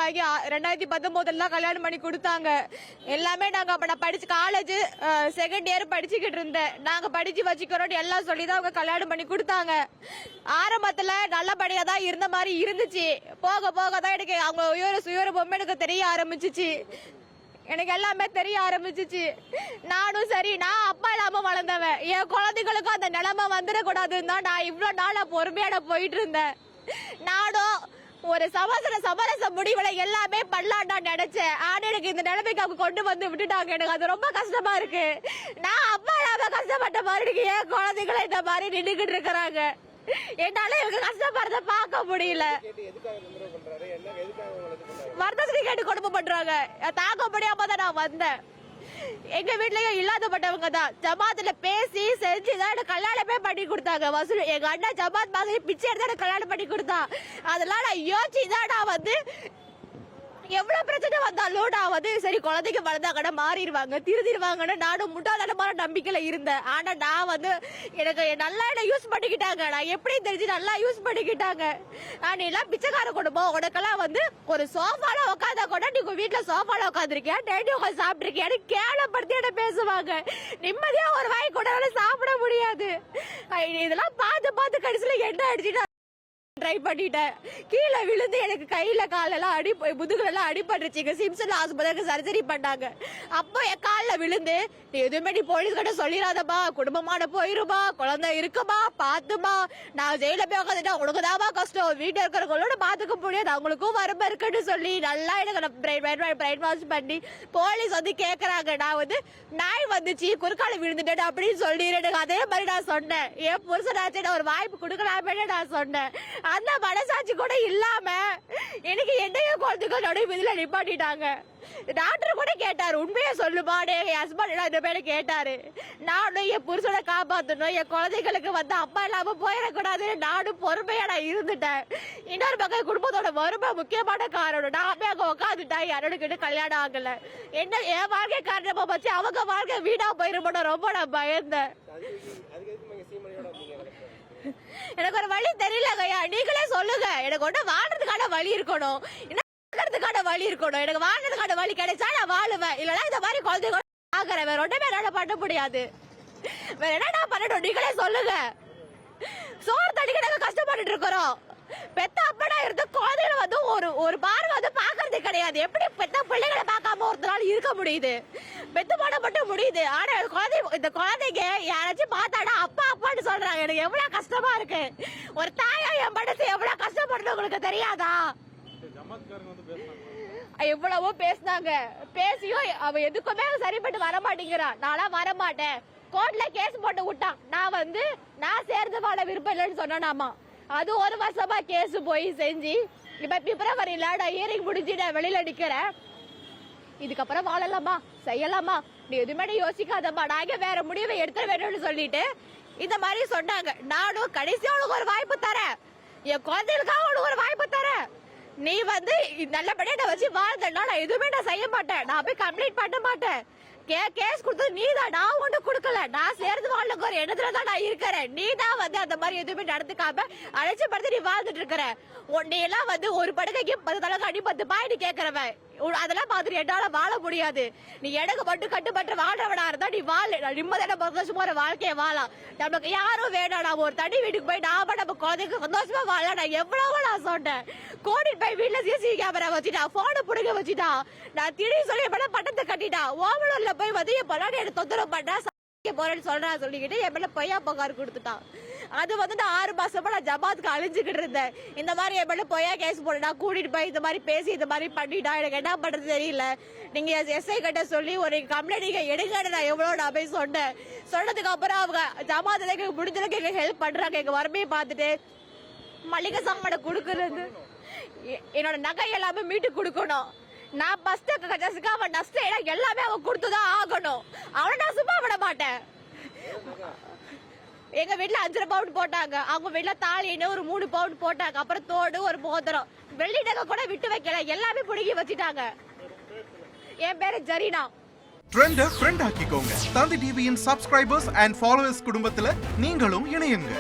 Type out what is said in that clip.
கல்யாணம் ஆகி 2019 கல்யாணம் பண்ணி கொடுத்தாங்க. எல்லாமே நாங்க அப்ப நான் படிச்சு காலேஜ் செகண்ட் இயர் படிச்சுக்கிட்டு இருந்தேன். நாங்க படிச்சு வச்சுக்கிறோம் எல்லாம் சொல்லிதான் அவங்க கல்யாணம் பண்ணி கொடுத்தாங்க. ஆரம்பத்துல நல்லபடியா தான் இருந்த மாதிரி இருந்துச்சு. போக போக தான் எனக்கு அவங்க சுயர பொம்மை எனக்கு தெரிய ஆரம்பிச்சிச்சு. எனக்கு எல்லாமே தெரிய ஆரம்பிச்சிச்சு. நானும் சரி, நான் அப்பா இல்லாம வளர்ந்தவன், என் குழந்தைகளுக்கும் அந்த நிலைமை வந்துடக்கூடாதுன்னு தான் நான் இவ்வளவு நாளா பொறுமையான போயிட்டு இருந்தேன். நானும் ஒரு சமரச முடிவுல எல்லாமே பண்ணலான்னு நினைச்சேன். ஆனா எனக்கு இந்த நிலைமைக்கு அவங்க கொண்டு வந்து விட்டுட்டாங்க. எனக்கு அது ரொம்ப கஷ்டமா இருக்கு. நான் அப்பா இல்லாம கஷ்டப்பட்ட மாதிரி என் குழந்தைகளை இந்த மாதிரி நின்றுகிட்டு இருக்கிறாங்க. என்னால இவங்க கஷ்டப்படுறத பார்க்க முடியல. வரதட்சணை கேட்டு குடும்பம் பண்றாங்க. தாக்க முடியாம தான் நான் வந்தேன். எங்க வீட்லயும் இல்லாதப்பட்டவங்க தான் ஜமாத்துல பேசி செஞ்சுதான் எனக்கு கல்யாணமே பண்ணி கொடுத்தாங்க. வசூல் எங்க அண்ணா ஜமாத் மாதிரி பிச்சை எடுத்து எனக்கு கல்யாணம் பண்ணி கொடுத்தா. அதெல்லாம் நான் யோசிச்சுதான் நான் வந்து எவ்வளவு பிரச்சனை வந்தாலும் நான் வந்து சரி குழந்தைக்கு வளர்ந்தாங்கன்னா மாறிடுவாங்க திருந்திடுவாங்கன்னு நானும் முட்டாள்தனமான நம்பிக்கையில இருந்தேன். ஆனா நான் வந்து எனக்கு நல்லா என்ன யூஸ் பண்ணிக்கிட்டாங்க. நான் எப்படி தெரிஞ்சு நல்லா யூஸ் பண்ணிக்கிட்டாங்க. நான் எல்லாம் பிச்சைக்கார குடும்பம், உனக்கெல்லாம் வந்து ஒரு சோஃபால உட்காந்தா கூட நீ உங்க வீட்டுல சோஃபால உட்காந்துருக்கியா, டேட்டி உட்காந்து சாப்பிட்டுருக்கியான்னு கேவலப்படுத்தி என்ன பேசுவாங்க. நிம்மதியா ஒரு வாய் கூட சாப்பிட முடியாது. இதெல்லாம் பார்த்து பார்த்து கடைசியில என்ன அடிச்சுட்டு ட்ரை பண்ணிட்டேன். கீழே விழுந்து எனக்கு கையில காலெல்லாம் முதுகுலாம் அடிபட்டுருச்சுங்க. சிம்சன் ஆஸ்பத்திரிக்கு சர்ஜரி பண்ணாங்க. அப்போ என் காலில் விழுந்து நீ எதுவுமே நீ போலீஸ் கிட்ட சொல்லிடாதப்பா, குடும்பமான போயிருமா, குழந்தை இருக்குமா, பாத்துமா, நான் ஜெயில போய் உட்காந்துட்டா உனக்கு தாமா கஷ்டம், வீட்டில் இருக்கிறவங்களோட பாத்துக்க முடியாது, அவங்களுக்கும் வரம்பு இருக்குன்னு சொல்லி நல்லா எனக்கு பிரைன் வாஷ் பண்ணி போலீஸ் வந்து கேட்கறாங்க. நான் வந்து நாய் வந்துச்சு குறுக்கால விழுந்துட்டேன் அப்படின்னு சொல்லிடுறேன். அதே மாதிரி நான் சொன்னேன். என் புருஷனாச்சு நான் ஒரு வாய்ப்பு கொடுக்கலாமே நான் சொன்னேன். அந்த மனசாட்சி கூட இல்லாம எனக்கு என்னையும் குழந்தைகள் நடுவு இதுல நிப்பாட்டிட்டாங்க. டாக்டர் கூட கேட்டாரு, உண்மையா சொல்லுமா, என் ஹஸ்பண்ட் இந்த பேரை கேட்டாரு. நானும் என் புருஷனை காப்பாத்தணும், என் குழந்தைகளுக்கு வந்து அப்பா இல்லாம போயிடக்கூடாதுன்னு நானும் பொறுமையா நான் இருந்துட்டேன். இன்னொரு பக்கம் குடும்பத்தோட வறுமை முக்கியமான காரணம். நாமே அங்க உட்காந்துட்டேன். யாரோட கல்யாணம் ஆகல. என்ன என் வாழ்க்கை காரணமா வச்சு அவங்க வாழ்க்கை வீணா போயிருமோன்னு ரொம்ப நான் பயந்தேன். எனக்கு ஒரு வழி தெரியலங்கய்யா, நீங்களே சொல்லுங்க. எனக்கு ஒண்ணு வாழ்றதுக்கான வழி இருக்கணும், வழி இருக்கணும். எனக்கு வாழ்றதுக்கான வழி கிடைச்சா நான் வாழுவேன். இல்லனா இந்த மாதிரி குழந்தைங்க ஆகிறேன். வேற ஒண்ணுமே என்னால பண்ண முடியாது. வேற என்ன பண்ணணும் நீங்களே சொல்லுங்க. சோறு தண்ணிக்கு நாங்க கஷ்டப்பட்டுட்டு இருக்கிறோம். பெத்த அப்பனா இருந்து குழந்தைகளை வந்து ஒரு பார்வை வந்து பாக்குறது கிடையாது. எப்படி பெத்த பிள்ளைகளை பார்க்காம ஒரு நாள் இருக்க முடியுது? பெத்து போட மட்டும் முடியுது. ஆனா இந்த குழந்தைங்க யாராச்சும் பார்த்தாடா அப்பா அப்பான்னு சொல்றாங்க. எனக்கு எவ்வளவு கஷ்டமா இருக்கு. ஒரு தாயா என் மனசு எவ்வளவு கஷ்டப்படுறது உங்களுக்கு தெரியாதா? எவ்வளவோ பேசினாங்க. பேசியும் அவ எதுக்குமே சரிப்பட்டு வர மாட்டேங்கிறான். நான்லாம் வர மாட்டேன். கோர்ட்ல கேஸ் போட்டு விட்டான். நான் சேர்ந்து வாழ விருப்பம் இல்லைன்னு சொன்னாமா. அது ஒரு வருஷமா கேஸ் போய் செஞ்சு இப்ப பிப்ரவரியில நான் ஹியரிங் முடிஞ்சு நான் வெளியில நிக்கிறேன். இதுக்கப்புறம் வாழலாமா செய்யலாமா நீ எதுவுமே யோசிக்காதம்மா, நாங்க வேற முடிவை எடுத்து வேணும்னு சொல்லிட்டு இந்த மாதிரி சொன்னாங்க. நானும் கடைசியா உனக்கு ஒரு வாய்ப்பு தரேன், என் குழந்தைகளுக்காக உனக்கு ஒரு வாய்ப்பு தரேன். நீ வந்து நல்லபடியா நான் வச்சு வாழ்ந்தா நான் எதுவுமே நான் செய்ய மாட்டேன். நான் போய் கம்ப்ளைண்ட் பண்ண மாட்டேன். கேஸ் கொடுத்தது நீதான், நான் ஒண்ணு கொடுக்கல. நான் சேர்ந்து வாழ்க்கை ஒரு எண்ணத்துல தான் நான் இருக்கிறேன். நீ தான் வந்து அந்த மாதிரி எதுவுமே நடந்துக்காம அழைச்சப்படுத்தி நீ வாழ்ந்துட்டு இருக்கிற. நீ எல்லாம் வந்து ஒரு படுக்கைக்கு 10 தலைக்கு அடி 10 பாயிண்ட் கேட்கறவன். அதெல்லாம் பார்த்துட்டு என்னால வாழ முடியாது. நீ எனக்கு மட்டும் கட்டுப்பட்டு வாழ்றவனா இருந்தா நீ வாழ நிம்மதியான சந்தோஷமா ஒரு வாழ்க்கைய வாழலாம். நமக்கு யாரும் வேணாம். நான் ஒரு தனி வீட்டுக்கு போய் நாம நம்ம குழந்தைக்கு சந்தோஷமா வாழ நான் எவ்வளவோ நான் சொன்னேன். கோடிட்டு போய் வீட்டுல சிசிடிவி கேமரா வச்சுட்டா, போனை புடுங்க வச்சுட்டா, நான் திடீர்னு சொல்லி பட்டத்தை கட்டிட்டா, ஓமலூர்ல போய் வந்து என் பொண்ணாடி எனக்கு தொந்தரவு பண்ணா போறேன்னு சொல்லிக்கிட்டு என் மேல பொய்யா புகார் கொடுத்துட்டான். அது வந்து நான் 6 மாசமா நான் ஜமாத்துக்கு அழிஞ்சுக்கிட்டு இருந்தேன். இந்த மாதிரி என் மேல பொய்யா கேஸ் போட்டா, கூட்டிட்டு போய் இந்த மாதிரி பேசி இந்த மாதிரி பண்ணிட்டா, எனக்கு என்ன பண்றது தெரியல. நீங்க எஸ்ஐ கிட்ட சொல்லி ஒரு கம்ப்ளைண்ட் நீங்க எடுங்க நான் எவ்வளவு நான் போய் சொன்னேன். சொன்னதுக்கு அப்புறம் அவங்க ஜமாத்துல முடிஞ்சளவுக்கு எங்க ஹெல்ப் பண்றாங்க. எங்க வரமே பார்த்துட்டு மளிகை சாமான் கொடுக்கறது, என்னோட நகை எல்லாமே மீட்டு கொடுக்கணும். நான் பஸ்ட் அவன் நஷ்டம் எல்லாமே அவன் கொடுத்துதான் ஆகணும். அவனை நான் சும்மா விட மாட்டேன். எங்க வீட்டுல 5 பவுண்ட் போட்டாங்க, அவங்க வீட்டுல தாலின்னு ஒரு 3 பவுண்ட் போட்டாங்க, அப்புறம் தோடு ஒரு மோதிரம், வெள்ளி நகை கூட விட்டு வைக்கல, எல்லாமே புடுங்கி வச்சுட்டாங்க. என் பேரு ஜரீனா. ட்ரெண்ட ஃப்ரெண்ட் ஆக்கிக்கோங்க. தந்தி டிவியின் சப்ஸ்கிரைபர்ஸ் அண்ட் ஃபாலோவர்ஸ் குடும்பத்துல நீங்களும் இணையுங்க.